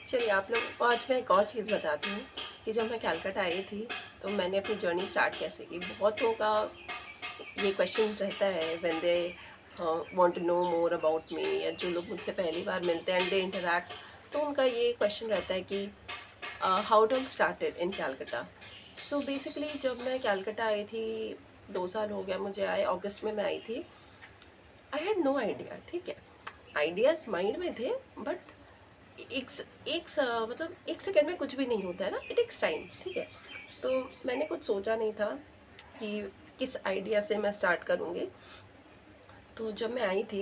चलिए आप लोगों को आज मैं एक और चीज़ बताती हूँ कि जब मैं कलकत्ता आई थी तो मैंने अपनी जर्नी स्टार्ट कैसे की। बहुतों का ये क्वेश्चन रहता है when they want to know more about me, या जो लोग मुझसे पहली बार मिलते हैं एंड दे इंटरैक्ट, तो उनका ये क्वेश्चन रहता है कि how to started in Calcutta. So basically जब मैं कलकत्ता आई थी, 2 साल हो गया मुझे आए, अगस्त में मैं आई थी। आई हैड नो आइडिया, ठीक है, आइडियाज़ माइंड में थे, बट एक स एक स मतलब 1 सेकंड में कुछ भी नहीं होता है ना, इट टेक्स टाइम, ठीक है। तो मैंने कुछ सोचा नहीं था कि किस आइडिया से मैं स्टार्ट करूँगी। तो जब मैं आई थी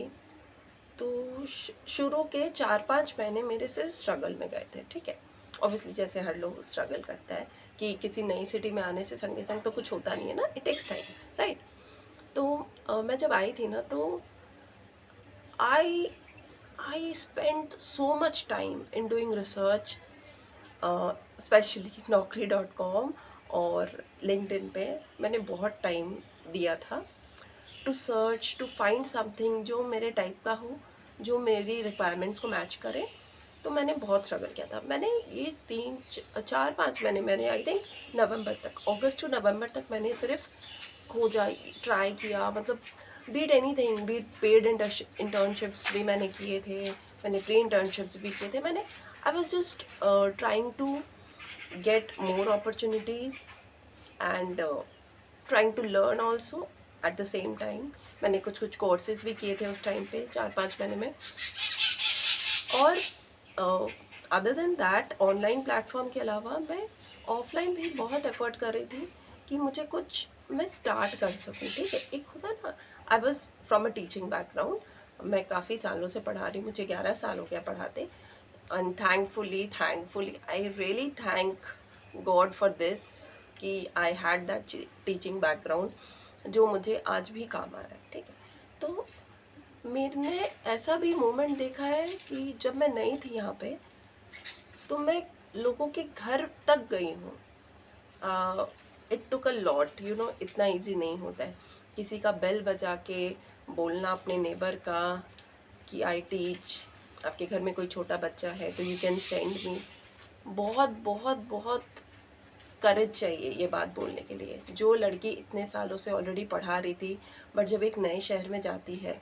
तो शुरू के 4-5 महीने मेरे से स्ट्रगल में गए थे, ठीक है। ऑब्वियसली जैसे हर लोग स्ट्रगल करता है कि किसी नई सिटी में आने से संगे-संग तो कुछ होता नहीं है ना, इट टेक्स टाइम, राइट? तो मैं जब आई थी ना तो I I spent so much time in doing research, specially naukri.com और लिंक्डइन पे मैंने बहुत टाइम दिया था to search, to find something जो मेरे टाइप का हो, जो मेरी रिक्वायरमेंट्स को मैच करे। तो मैंने बहुत स्ट्रगल किया था। मैंने ये 3-4-5 महीने मैंने आई थिंक नवंबर तक, अगस्त टू नवंबर तक मैंने सिर्फ खोजा, ट्राई किया, मतलब but anything, but paid internships भी मैंने किए थे, मैंने फ्री इंटर्नशिप्स भी किए थे। मैंने I was just trying to get more opportunities and trying to learn also at the same time। मैंने कुछ कुछ कोर्सेज भी किए थे उस टाइम पे 4-5 महीने में। और other than that online platform के अलावा मैं ऑफलाइन भी बहुत एफर्ट कर रही थी कि मुझे कुछ मैं स्टार्ट कर सकूं, ठीक है। एक होता है ना, I was from a teaching background, मैं काफ़ी सालों से पढ़ा रही हूँ, मुझे 11 साल हो गया पढ़ाते। And thankfully I really thank God for this कि I had that teaching background जो मुझे आज भी काम आ रहा है, ठीक है। तो मैंने ऐसा भी मोमेंट देखा है कि जब मैं नई थी यहाँ पे तो मैं लोगों के घर तक गई हूँ। It took a lot, you know, इतना इजी नहीं होता है किसी का बेल बजा के बोलना अपने नेबर का कि आई टीच, आपके घर में कोई छोटा बच्चा है तो यू कैन सेंड मी। बहुत बहुत बहुत करेज चाहिए ये बात बोलने के लिए। जो लड़की इतने सालों से ऑलरेडी पढ़ा रही थी बट जब एक नए शहर में जाती है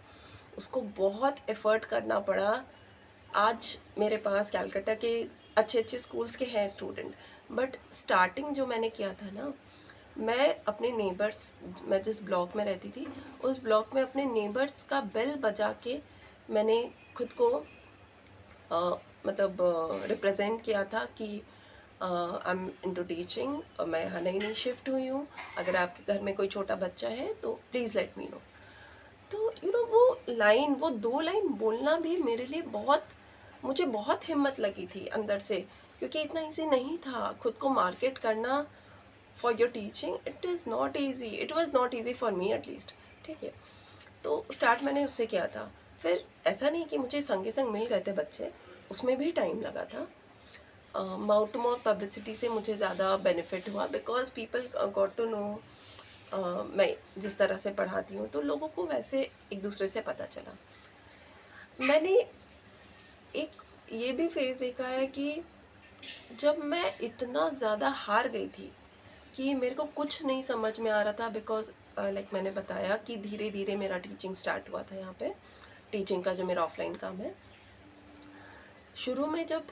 उसको बहुत एफर्ट करना पड़ा। आज मेरे पास कलकत्ता के अच्छे अच्छे स्कूल्स के हैं स्टूडेंट, बट स्टार्टिंग जो मैंने किया था ना, मैं अपने नेबर्स, मैं जिस ब्लॉक में रहती थी उस ब्लॉक में अपने नेबर्स का बेल बजा के मैंने खुद को मतलब रिप्रेजेंट किया था कि आई एम इनटू टीचिंग, मैं यहाँ नई नई शिफ्ट हुई हूँ, अगर आपके घर में कोई छोटा बच्चा है तो प्लीज़ लेट मी नो। तो यू नो वो 2 लाइन बोलना भी मेरे लिए बहुत, मुझे बहुत हिम्मत लगी थी अंदर से, क्योंकि इतना इजी नहीं था खुद को मार्केट करना for your teaching. It is not easy, it was not easy for me at least, ठीक है। तो स्टार्ट मैंने उससे किया था। फिर ऐसा नहीं कि मुझे संगे संग मिल गए थे बच्चे, उसमें भी टाइम लगा था। माउथ टू माउथ पब्लिसिटी से मुझे ज़्यादा बेनिफिट हुआ because people got to know मैं जिस तरह से पढ़ाती हूँ, तो लोगों को वैसे एक दूसरे से पता चला। मैंने एक ये भी फेज़ देखा है कि जब मैं इतना ज़्यादा हार गई थी कि मेरे को कुछ नहीं समझ में आ रहा था, बिकॉज लाइक मैंने बताया कि धीरे धीरे मेरा टीचिंग स्टार्ट हुआ था यहाँ पे, टीचिंग का जो मेरा ऑफलाइन काम है। शुरू में जब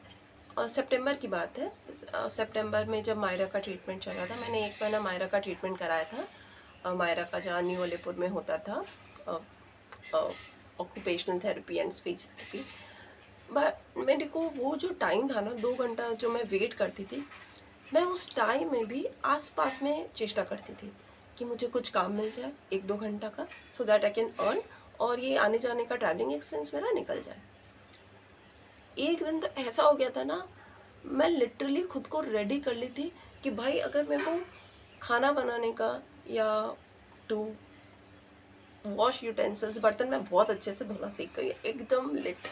सितंबर की बात है, सितंबर में जब मायरा का ट्रीटमेंट चल रहा था, मैंने 1 महीना मायरा का ट्रीटमेंट कराया था। मायरा का जहाँ न्यू अलीपुर में होता था occupational therapy and speech therapy. But मेरे को वो जो टाइम था ना, 2 घंटा जो मैं वेट करती थी, मैं उस टाइम में भी आसपास में चेष्टा करती थी कि मुझे कुछ काम मिल जाए 1-2 घंटा का, so that I can earn, और ये आने जाने का ट्रैवलिंग एक्सपेंस मेरा निकल जाए। एक दिन तो ऐसा हो गया था ना, मैं लिटरली खुद को रेडी कर ली थी कि भाई अगर मेरे को खाना बनाने का या टू वॉश यूटेंसिल्स, बर्तन मैं बहुत अच्छे से धोना सीख गई, एकदम लिट।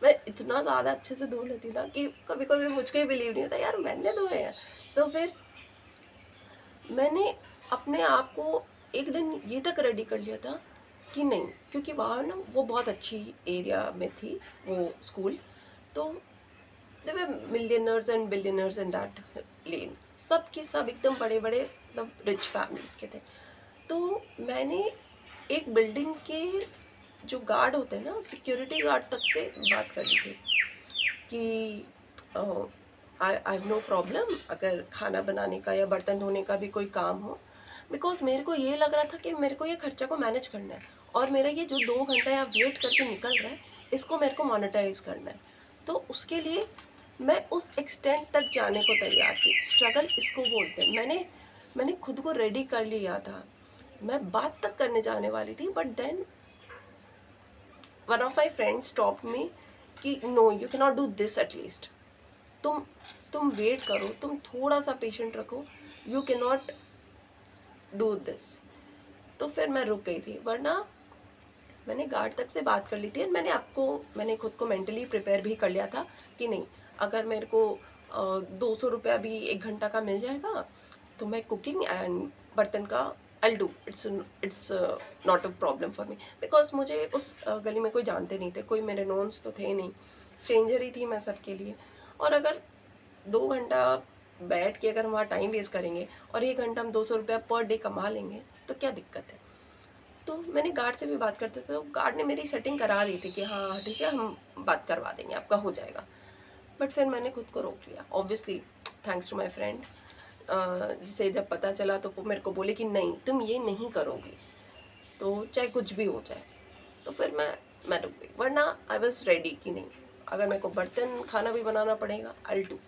मैं इतना ज़्यादा अच्छे से धो लेती ना कि कभी कभी मुझको ही बिलीव नहीं होता यार मैंने धोए हैं। तो फिर मैंने अपने आप को एक दिन ये तक रेडी कर लिया था कि नहीं, क्योंकि वहाँ ना वो बहुत अच्छी एरिया में थी वो स्कूल। तो they were millionaires and billionaires in that lane, सब के सब एकदम बड़े बड़े मतलब रिच फैमिलीज के थे। तो मैंने एक बिल्डिंग के जो गार्ड होते हैं ना, सिक्योरिटी गार्ड तक से बात कर ली थी कि आई हैव नो प्रॉब्लम अगर खाना बनाने का या बर्तन धोने का भी कोई काम हो, बिकॉज मेरे को ये लग रहा था कि मेरे को ये खर्चा को मैनेज करना है, और मेरा ये जो 2 घंटा यहाँ वेट करके निकल रहा है इसको मेरे को मोनेटाइज करना है। तो उसके लिए मैं उस एक्सटेंट तक जाने को तैयार थी। स्ट्रगल इसको बोलते हैं। मैंने खुद को रेडी कर लिया था, मैं बात तक करने जाने वाली थी, but then one of my friends stop me कि no you can not do this, at least तुम वेट करो, तुम थोड़ा सा पेशेंट रखो, you can not do this. तो फिर मैं रुक गई थी, वरना मैंने गार्ड तक से बात कर ली थी। मैंने खुद को मेंटली प्रिपेयर भी कर लिया था कि नहीं, अगर मेरे को 200 रुपया भी 1 घंटा का मिल जाएगा तो मैं कुकिंग एंड बर्तन का I do, it's not a problem for me, because मुझे उस गली में कोई जानते नहीं थे, कोई मेरे नोन्स तो थे नहीं, स्ट्रेंजर ही थी मैं सबके लिए। और अगर 2 घंटा बैठ के अगर हम वहाँ टाइम वेस्ट करेंगे और 1 घंटा हम 200 रुपया पर डे कमा लेंगे तो क्या दिक्कत है। तो मैंने गार्ड से भी बात करते थे, तो गार्ड ने मेरी सेटिंग करा दी थी कि हाँ ठीक है, हम बात करवा देंगे, आपका हो जाएगा। बट फिर मैंने खुद को रोक लिया, obviously thanks to my friend, जिसे जब पता चला तो वो मेरे को बोले कि नहीं तुम ये नहीं करोगी तो चाहे कुछ भी हो जाए। तो फिर मैं रुक गई, वरना आई वॉज रेडी कि नहीं, अगर मेरे को बर्तन खाना भी बनाना पड़ेगा आई डू,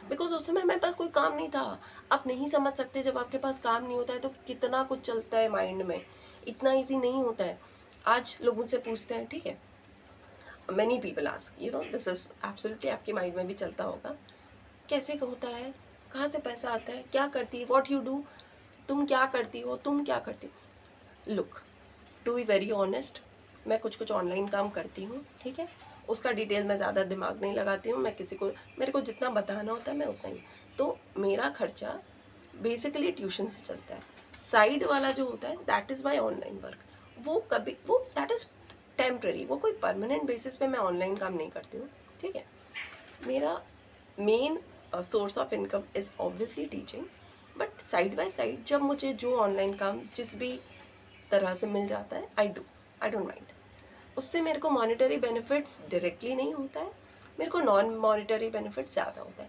बिकॉज उस समय मेरे पास कोई काम नहीं था। आप नहीं समझ सकते, जब आपके पास काम नहीं होता है तो कितना कुछ चलता है माइंड में, इतना इजी नहीं होता है। आज लोग मुझसे पूछते हैं, ठीक है, many people ask, you know this is absolutely आपके माइंड में भी चलता होगा, कैसे होता है, कहाँ से पैसा आता है, क्या करती है, वॉट यू डू, तुम क्या करती हो, तुम क्या करती हो। Look, to be very honest, मैं कुछ कुछ ऑनलाइन काम करती हूँ, ठीक है, उसका डिटेल मैं ज़्यादा दिमाग नहीं लगाती हूँ, मैं किसी को, मेरे को जितना बताना होता है मैं उतना ही। तो मेरा खर्चा बेसिकली ट्यूशन से चलता है। साइड वाला जो होता है that is my online work, वो कभी वो दैट इज़ टेम्प्रेरी, वो कोई परमानेंट बेसिस पे मैं ऑनलाइन काम नहीं करती हूँ, ठीक है। मेरा main source of income is obviously teaching, but side by side जब मुझे जो ऑनलाइन काम जिस भी तरह से मिल जाता है आई डोंट माइंड। उससे मेरे को मॉनिटरी बेनिफिट्स डायरेक्टली नहीं होता है, मेरे को नॉन मॉनिटरी बेनिफिट्स ज़्यादा होता है।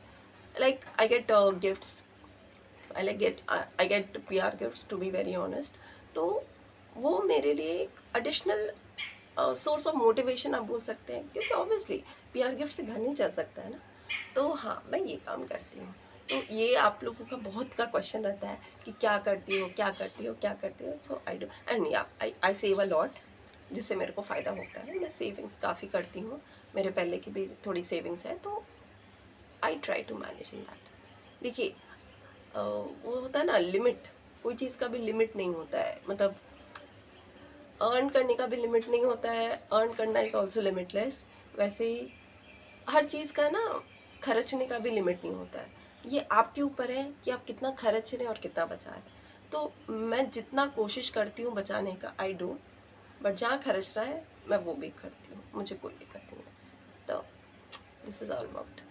Like I get gifts, I get PR gifts, to be very honest. तो वो मेरे लिए एक एडिशनल सोर्स ऑफ मोटिवेशन आप बोल सकते हैं, क्योंकि ऑब्वियसली PR गिफ्ट से घर नहीं चल सकता है ना। तो हाँ, मैं ये काम करती हूँ। तो ये आप लोगों का बहुत का क्वेश्चन रहता है कि क्या करती हो, क्या करती हो, क्या करती हो। सो आई डू, एंड या आई सेव अ लॉट, जिससे मेरे को फ़ायदा होता है। मैं सेविंग्स काफ़ी करती हूँ, मेरे पहले की भी थोड़ी सेविंग्स है, तो I try to manage in that. देखिए, वो होता है ना लिमिट, कोई चीज़ का भी लिमिट नहीं होता है, मतलब अर्न करने का भी लिमिट नहीं होता है, अर्न करना इज़ ऑल्सो लिमिटलेस। वैसे ही हर चीज़ का ना खर्चने का भी लिमिट नहीं होता है। ये आपके ऊपर है कि आप कितना खर्च रहे हैं और कितना बचा रहे हैं। तो मैं जितना कोशिश करती हूँ बचाने का आई डू, बट जहाँ खर्च रहा है मैं वो भी करती हूँ, मुझे कोई दिक्कत नहीं है। तो दिस इज़ ऑल अबाउट।